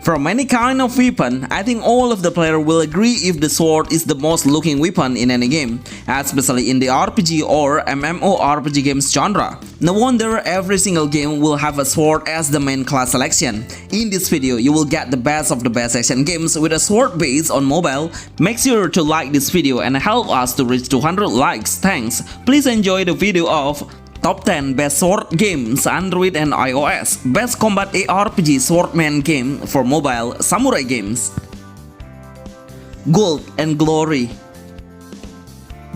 From any kind of weapon, I think all of the players will agree if the sword is the most looking weapon in any game, especially in the RPG or MMORPG games genre. No wonder every single game will have a sword as the main class selection. In this video, you will get the best of the best action games with a sword based on mobile. Make sure to like this video and help us to reach 200 likes. Thanks. Please enjoy the video of Top 10 Best Sword Games Android and iOS. Best Combat ARPG Swordman Game for mobile Samurai games. Gold and Glory.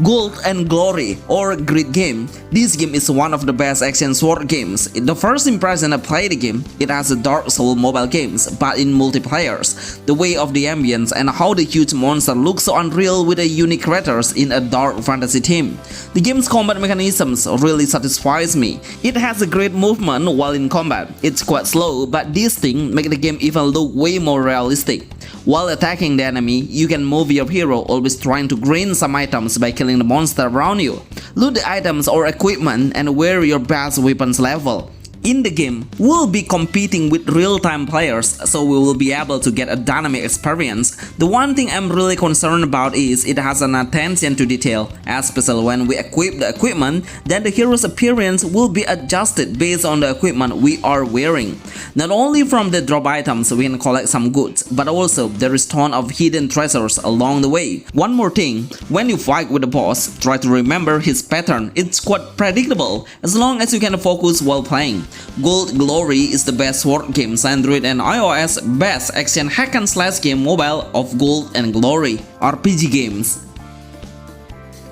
Gold and Glory or Grid Game. This game is one of the best action sword games. In the first impression I played the game, it has a Dark Souls mobile games, but in multiplayers. The way of the ambience and how the huge monster looks so unreal with a unique creatures in a dark fantasy theme. The game's combat mechanisms really satisfies me. It has a great movement while in combat. It's quite slow, but this thing makes the game even look way more realistic. While attacking the enemy, you can move your hero, always trying to gain some items by killing the monster around you. Loot the items or equipment and wear your best weapons level. In the game, we'll be competing with real-time players, so we will be able to get a dynamic experience. The one thing I'm really concerned about is it has an attention to detail, especially when we equip the equipment, then the hero's appearance will be adjusted based on the equipment we are wearing. Not only from the drop items we can collect some goods, but also there is ton of hidden treasures along the way. One more thing, when you fight with the boss, try to remember his pattern. It's quite predictable, as long as you can focus while playing. Gold Glory is the best sword games Android and iOS best action hack and slash game mobile of Gold and Glory RPG games.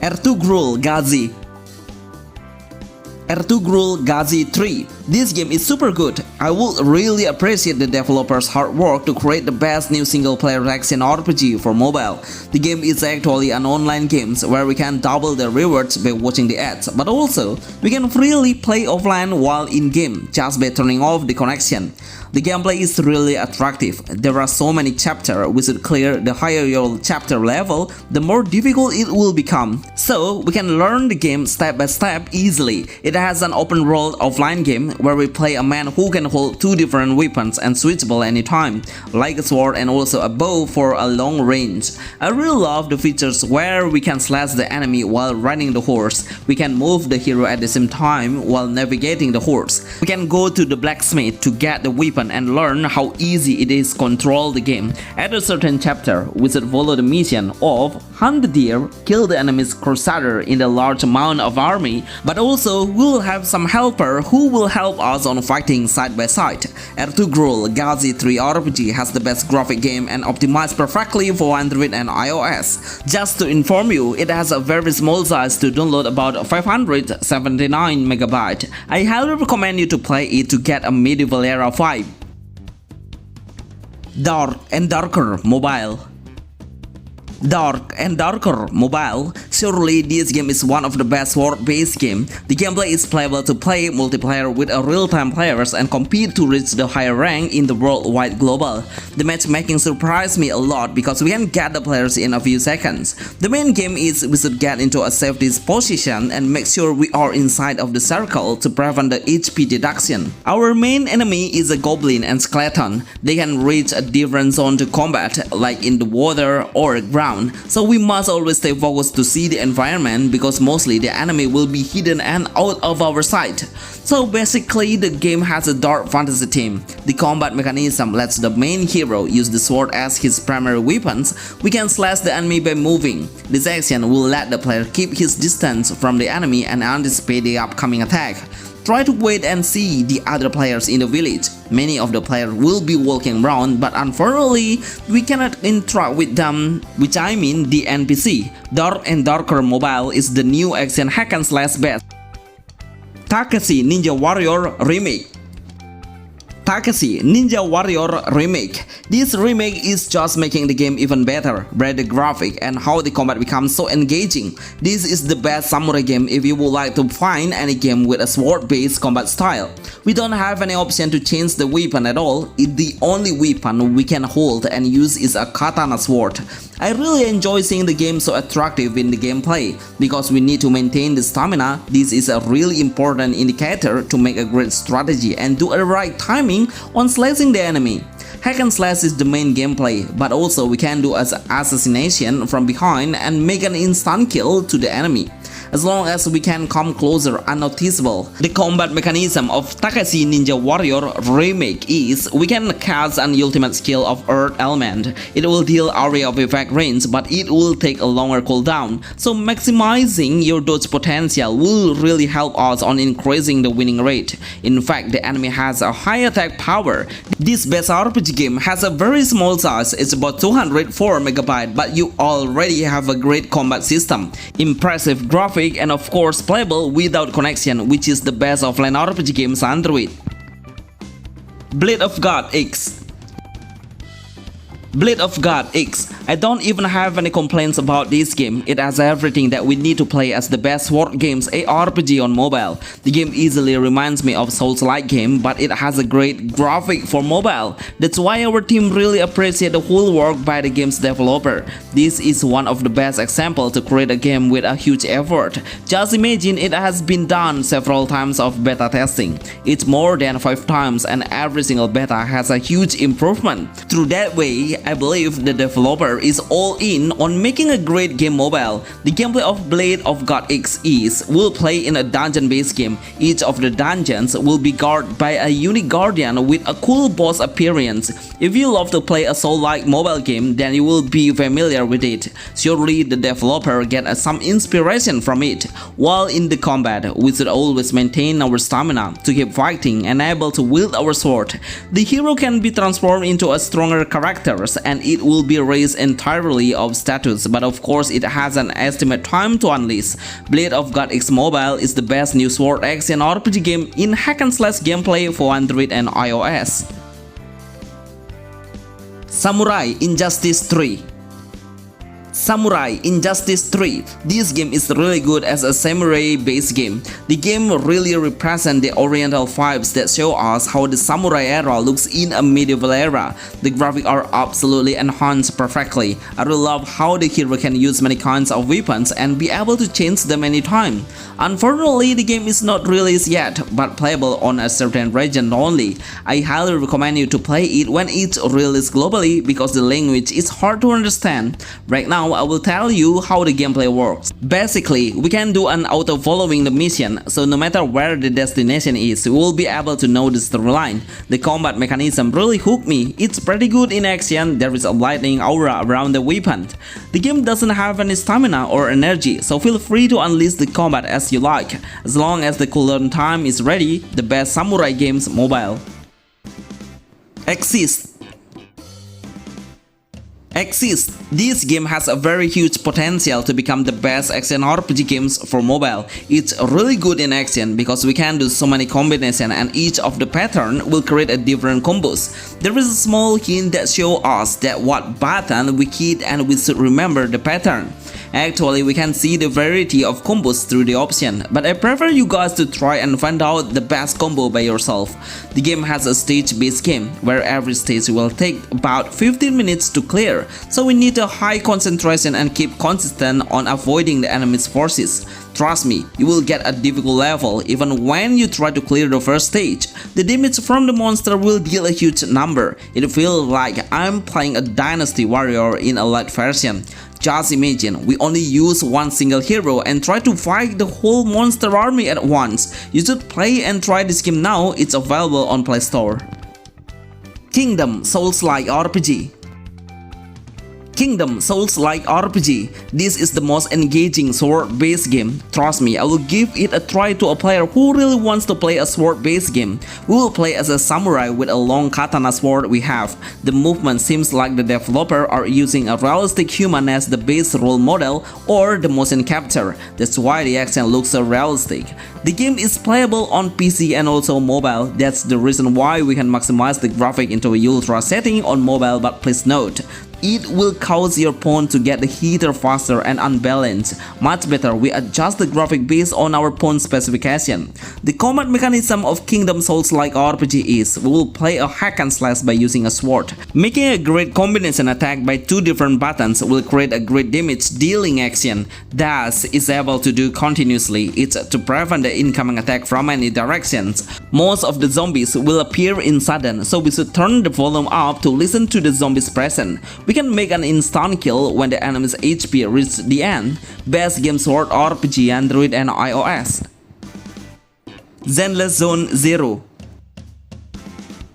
Ertugrul Gazi. Ertugrul Gazi 3. This game is super good. I would really appreciate the developers' hard work to create the best new single-player action RPG for mobile. The game is actually an online game where we can double the rewards by watching the ads, but also we can freely play offline while in-game just by turning off the connection. The gameplay is really attractive. There are so many chapters we should clear. The higher your chapter level, the more difficult it will become. So we can learn the game step by step easily. It has an open world offline game where we play a man who can hold two different weapons and switchable anytime, like a sword and also a bow for a long range. I really love the features where we can slash the enemy while riding the horse. We can move the hero at the same time while navigating the horse. We can go to the blacksmith to get the weapon and learn how easy it is to control the game. At a certain chapter, we should follow the mission of hunt the deer, kill the enemy's crusader in a large amount of army, but also we'll have some helper who will help us on fighting side by side. Ertugrul Gazi 3 RPG has the best graphic game and optimized perfectly for Android and iOS. Just to inform you, it has a very small size to download, about 579 MB. I highly recommend you to play it to get a medieval era vibe. Dark and Darker Mobile. Dark and Darker Mobile. Surely this game is one of the best sword-based games. The gameplay is playable to play multiplayer with a real-time players and compete to reach the higher rank in the worldwide global. The matchmaking surprised me a lot because we can get the players in a few seconds. The main game is we should get into a safety position and make sure we are inside of the circle to prevent the HP deduction. Our main enemy is a goblin and skeleton. They can reach a different zone to combat, like in the water or ground. So we must always stay focused to see the environment because mostly the enemy will be hidden and out of our sight. So basically the game has a dark fantasy theme. The combat mechanism lets the main hero use the sword as his primary weapons. We can slash the enemy by moving. This action will let the player keep his distance from the enemy and anticipate the upcoming attack. Try to wait and see the other players in the village. Many of the players will be walking around, but unfortunately, we cannot interact with them, which I mean the NPC. Dark and Darker Mobile is the new action hack and slash best. Takasi Ninja Warrior Remake. Takasi Ninja Warrior Remake. This remake is just making the game even better, better graphic and how the combat becomes so engaging. This is the best samurai game if you would like to find any game with a sword-based combat style. We don't have any option to change the weapon at all. The only weapon we can hold and use is a katana sword. I really enjoy seeing the game so attractive in the gameplay. Because we need to maintain the stamina, this is a really important indicator to make a great strategy and do a right timing on slicing the enemy. Hack and slash is the main gameplay, but also we can do as assassination from behind and make an instant kill to the enemy, as long as we can come closer unnoticeable. The combat mechanism of Takasi Ninja Warrior Remake is we can cast an ultimate skill of Earth Element. It will deal area of effect range, but it will take a longer cooldown, so maximizing your dodge potential will really help us on increasing the winning rate. In fact, the enemy has a high attack power. This best RPG game has a very small size, it's about 204 MB, but you already have a great combat system, impressive graphics, and of course playable without connection, which is the best offline RPG games under it. Blade of God X. Blade of God X. I don't even have any complaints about this game. It has everything that we need to play as the best sword games ARPG on mobile. The game easily reminds me of Souls-like game, but it has a great graphic for mobile. That's why our team really appreciate the whole work by the game's developer. This is one of the best examples to create a game with a huge effort. Just imagine it has been done several times of beta testing. It's more than 5 times, and every single beta has a huge improvement. Through that way, I believe the developer is all in on making a great game mobile. The gameplay of Blade of God X is will play in a dungeon-based game. Each of the dungeons will be guarded by a unique guardian with a cool boss appearance. If you love to play a soul-like mobile game, then you will be familiar with it. Surely the developer get some inspiration from it. While in the combat, we should always maintain our stamina to keep fighting and able to wield our sword. The hero can be transformed into a stronger character, and it will be raised entirely of status, but of course it has an estimate time to unleash. Blade of God X Mobile is the best new sword action RPG game in hack and slash gameplay for Android and iOS. Samurai Injustice 3. Samurai Injustice 3. This game is really good as a samurai-based game. The game really represents the oriental vibes that show us how the samurai era looks in a medieval era. The graphics are absolutely enhanced perfectly. I really love how the hero can use many kinds of weapons and be able to change them anytime. Unfortunately, the game is not released yet, but playable on a certain region only. I highly recommend you to play it when it's released globally because the language is hard to understand. Right now, I will tell you how the gameplay works. Basically, we can do an auto-following the mission, so no matter where the destination is, we will be able to know the storyline. The combat mechanism really hooked me. It's pretty good in action. There is a lightning aura around the weapon. The game doesn't have any stamina or energy, so feel free to unleash the combat as you like. As long as the cooldown time is ready, the best samurai games mobile. Exist. This game has a very huge potential to become the best action RPG games for mobile. It's really good in action because we can do so many combinations and each of the pattern will create a different combos. There is a small hint that shows us that what button we hit and we should remember the pattern. Actually, we can see the variety of combos through the option, but I prefer you guys to try and find out the best combo by yourself. The game has a stage-based game, where every stage will take about 15 minutes to clear, so we need a high concentration and keep consistent on avoiding the enemy's forces. Trust me, you will get a difficult level even when you try to clear the first stage. The damage from the monster will deal a huge number. It feels like I'm playing a Dynasty Warrior in a light version. Just imagine, we only use one single hero and try to fight the whole monster army at once. You should play and try this game now, it's available on Play Store. Kingdom Souls-like RPG. Kingdom Souls-like RPG. This is the most engaging sword-based game. Trust me, I will give it a try to a player who really wants to play a sword-based game. We will play as a samurai with a long katana sword we have. The movement seems like the developer are using a realistic human as the base role model or the motion capture. That's why the action looks so realistic. The game is playable on PC and also mobile. That's the reason why we can maximize the graphic into a ultra setting on mobile, but please note, It will cause your pawn to get the heater faster and unbalanced. Much better, we adjust the graphic based on our pawn specification. The combat mechanism of Kingdom Souls-like RPG is, we will play a hack and slash by using a sword. Making a great combination attack by two different buttons will create a great damage dealing action. Dash is able to do continuously. It's to prevent the incoming attack from any directions. Most of the zombies will appear in sudden, so we should turn the volume up to listen to the zombies present. We can make an instant kill when the enemy's HP reaches the end. Best game sword RPG Android and iOS. Zenless Zone Zero.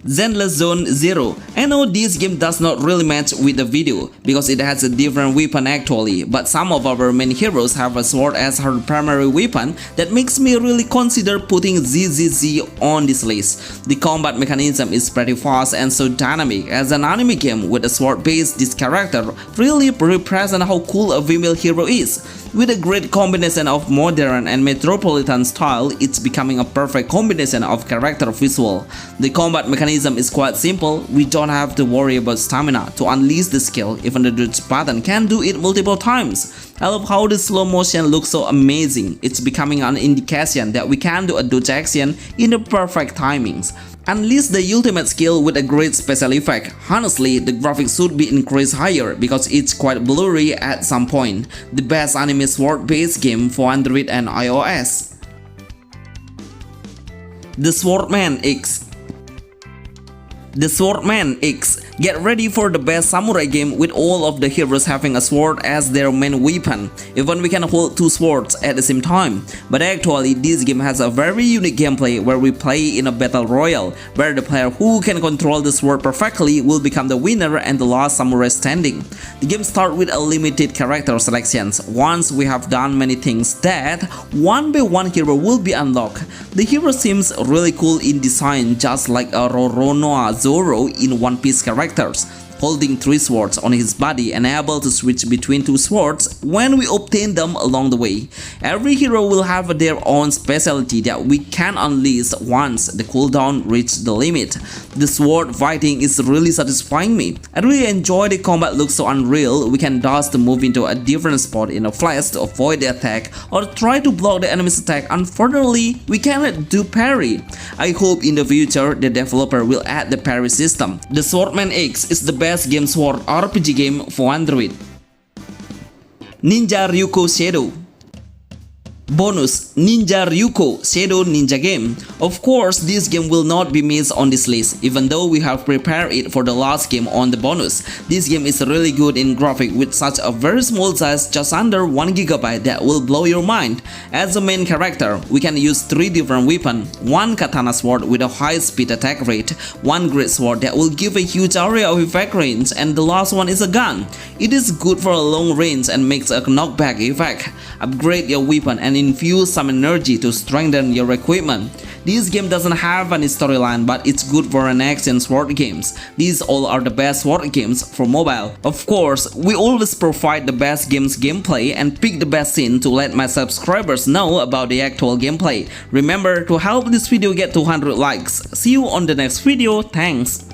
Zenless Zone Zero. I know this game does not really match with the video because it has a different weapon actually, but some of our main heroes have a sword as her primary weapon that makes me really consider putting ZZZ on this list. The combat mechanism is pretty fast and so dynamic. As an anime game with a sword base, this character really represents how cool a female hero is. With a great combination of modern and metropolitan style, it's becoming a perfect combination of character visual. The combat mechanism is quite simple. We don't have to worry about stamina to unleash the skill. Even the dodge button can do it multiple times. I love how the slow motion looks so amazing. It's becoming an indication that we can do a dodge action in the perfect timings. Unleash the ultimate skill with a great special effect. Honestly, the graphics should be increased higher because it's quite blurry at some point. The best anime sword-based game for Android and iOS. The Swordman X. The Swordman X. Get ready for the best samurai game with all of the heroes having a sword as their main weapon. Even we can hold two swords at the same time. But actually this game has a very unique gameplay where we play in a battle royale, where the player who can control the sword perfectly will become the winner and the last samurai standing. The game starts with a limited character selections. Once we have done many things that one by one hero will be unlocked. The hero seems really cool in design, just like a Roronoa Zoro in One Piece characters, holding 3 swords on his body and able to switch between 2 swords when we obtain them along the way. Every hero will have their own specialty that we can unleash once the cooldown reaches the limit. The sword fighting is really satisfying me. I really enjoy the combat, looks so unreal. We can dodge to move into a different spot in a flash to avoid the attack or try to block the enemy's attack. Unfortunately, we cannot do parry. I hope in the future the developer will add the parry system. The Swordman X is the best game sword RPG game for Android. Ninja Ryuko Shadow. Bonus: Ninja Ryuko Shadow Ninja Game. Of course, this game will not be missed on this list, even though we have prepared it for the last game on the bonus. This game is really good in graphic with such a very small size, just under 1 GB, that will blow your mind. As a main character, we can use 3 different weapons: 1 katana sword with a high speed attack rate, 1 great sword that will give a huge area of effect range, and the last one is a gun. It is good for a long range and makes a knockback effect. Upgrade your weapon and infuse some energy to strengthen your equipment. This game doesn't have any storyline, but it's good for an action sword games. These all are the best sword games for mobile. Of course, we always provide the best games gameplay and pick the best scene to let my subscribers know about the actual gameplay. Remember to help this video get 200 likes. See you on the next video. Thanks.